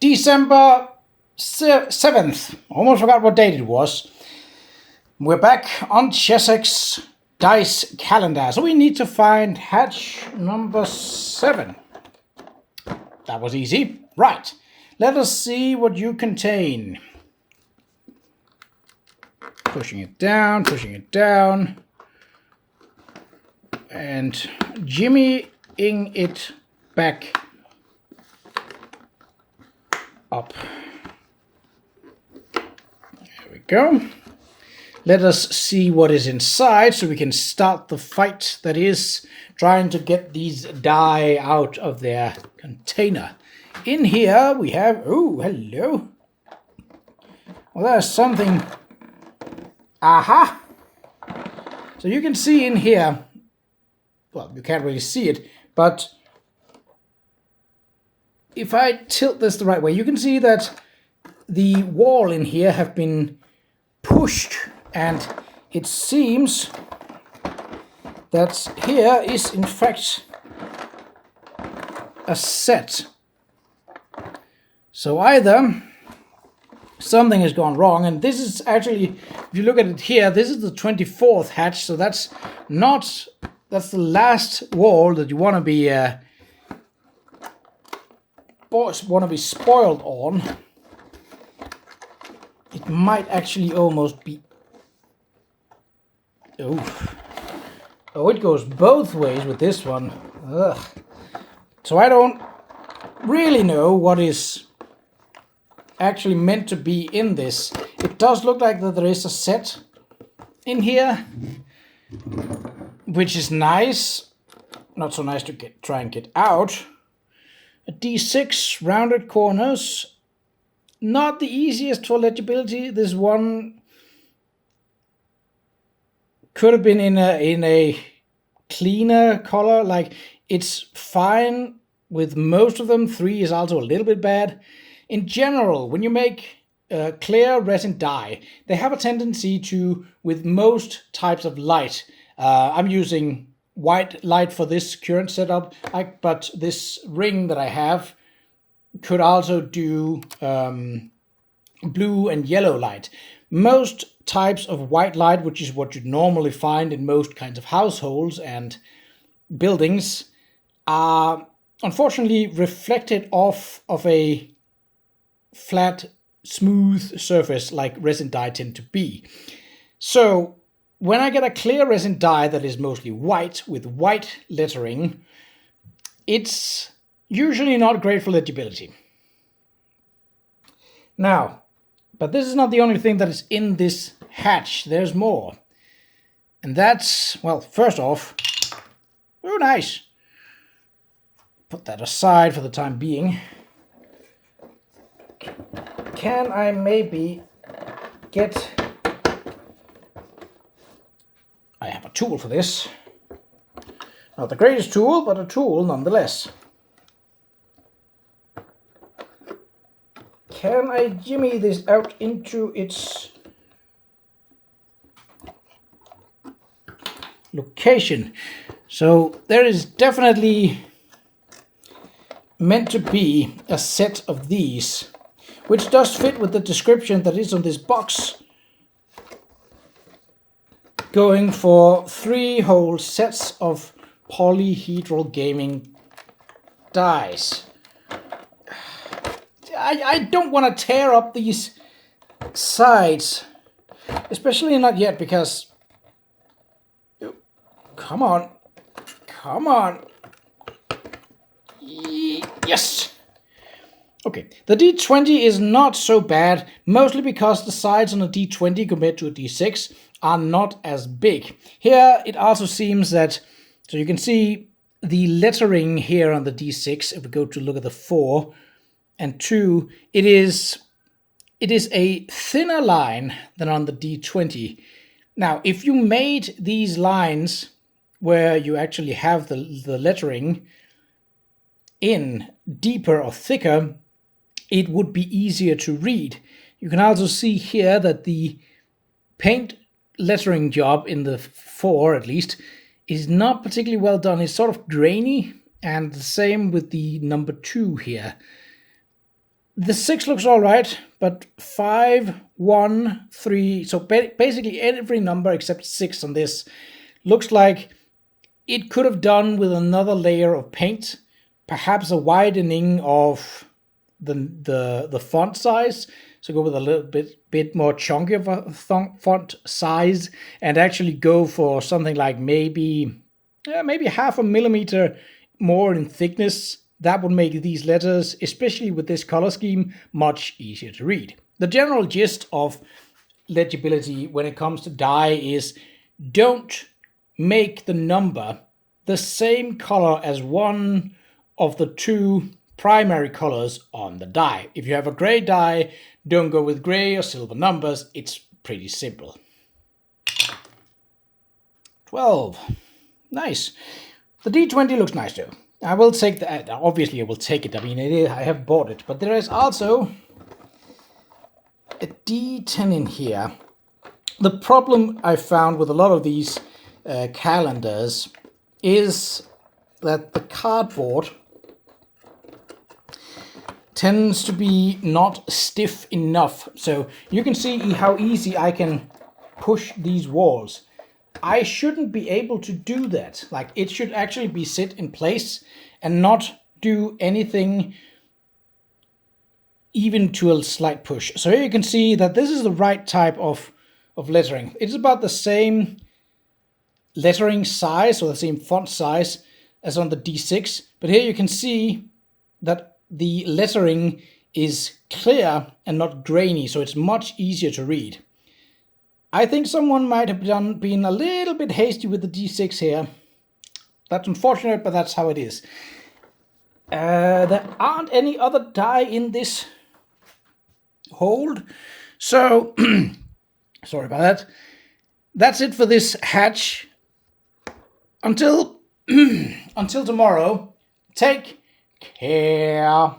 December 7th. Almost forgot what date it was. We're back on Chessex dice calendar. So we need to find hatch number 7. That was easy. Right. Let us see what you contain. Pushing it down, and jimmying it back up. There we go. Let us see what is inside so we can start the fight that is trying to get these die out of their container. In here we have, oh, hello. Well, there's something. Aha! So you can see in here, well, you can't really see it, but if I tilt this the right way, you can see that the wall in here have been pushed, and it seems that here is in fact a set. So either something has gone wrong, and this is actually, if you look at it here, this is the 24th hatch, so that's the last wall that you want to be spoiled on. It might actually almost be. Oh, it goes both ways with this one. Ugh. So I don't really know what is actually meant to be in this. It does look like that there is a set in here, which is nice. Not so nice to try and get out. A D6, rounded corners. Not the easiest for legibility. This one could have been in a cleaner color. Like, it's fine with most of them. 3 is also a little bit bad. In general, when you make clear resin die, they have a tendency to, with most types of light, I'm using white light for this current setup, but this ring that I have could also do blue and yellow light. Most types of white light, which is what you'd normally find in most kinds of households and buildings, are unfortunately reflected off of a flat, smooth surface like resin die tend to be. So when I get a clear resin die that is mostly white with white lettering, it's usually not great for legibility. Now, but this is not the only thing that is in this hatch. There's more. And that's, well, first off, oh, nice. Put that aside for the time being. Can I maybe get... I have a tool for this. Not the greatest tool, but a tool nonetheless. Can I jimmy this out into its location? So there is definitely meant to be a set of these, which does fit with the description that is on this box, going for 3 whole sets of polyhedral gaming dies. I don't want to tear up these sides, especially not yet, because come on, yes. Okay, the D20 is not so bad, mostly because the sides on a D20 compared to a D6 are not as big. Here it also seems that, so you can see the lettering here on the D6, if we go to look at the 4 and 2, it is a thinner line than on the D20. Now, if you made these lines where you actually have the lettering in deeper or thicker, it would be easier to read. You can also see here that the paint lettering job in the 4, at least, is not particularly well done. It's sort of grainy, and the same with the number 2 here. The 6 looks all right, but 5, 1, 3, so basically every number except 6 on this looks like it could have done with another layer of paint, perhaps a widening of the font size. So go with a little bit more chunky of a font size, and actually go for something like maybe half a millimeter more in thickness. That would make these letters, especially with this color scheme, much easier to read. The general gist of legibility when it comes to die is don't make the number the same color as one of the two primary colors on the die. If you have a gray die, don't go with gray or silver numbers. It's pretty simple. 12. Nice. The D20 looks nice too. I will take that. Obviously, I will take it. I mean, I have bought it. But there is also a D10 in here. The problem I found with a lot of these calendars is that the cardboard tends to be not stiff enough. So you can see how easy I can push these walls. I shouldn't be able to do that. Like, it should actually be sit in place and not do anything even to a slight push. So here you can see that this is the right type of lettering. It's about the same lettering size or the same font size as on the D6. But here you can see that the lettering is clear and not grainy, so it's much easier to read. I think someone might have been a little bit hasty with the D6 here. That's unfortunate, but that's how it is. There aren't any other die in this hold, so sorry about that. That's it for this hatch. Until tomorrow, take care.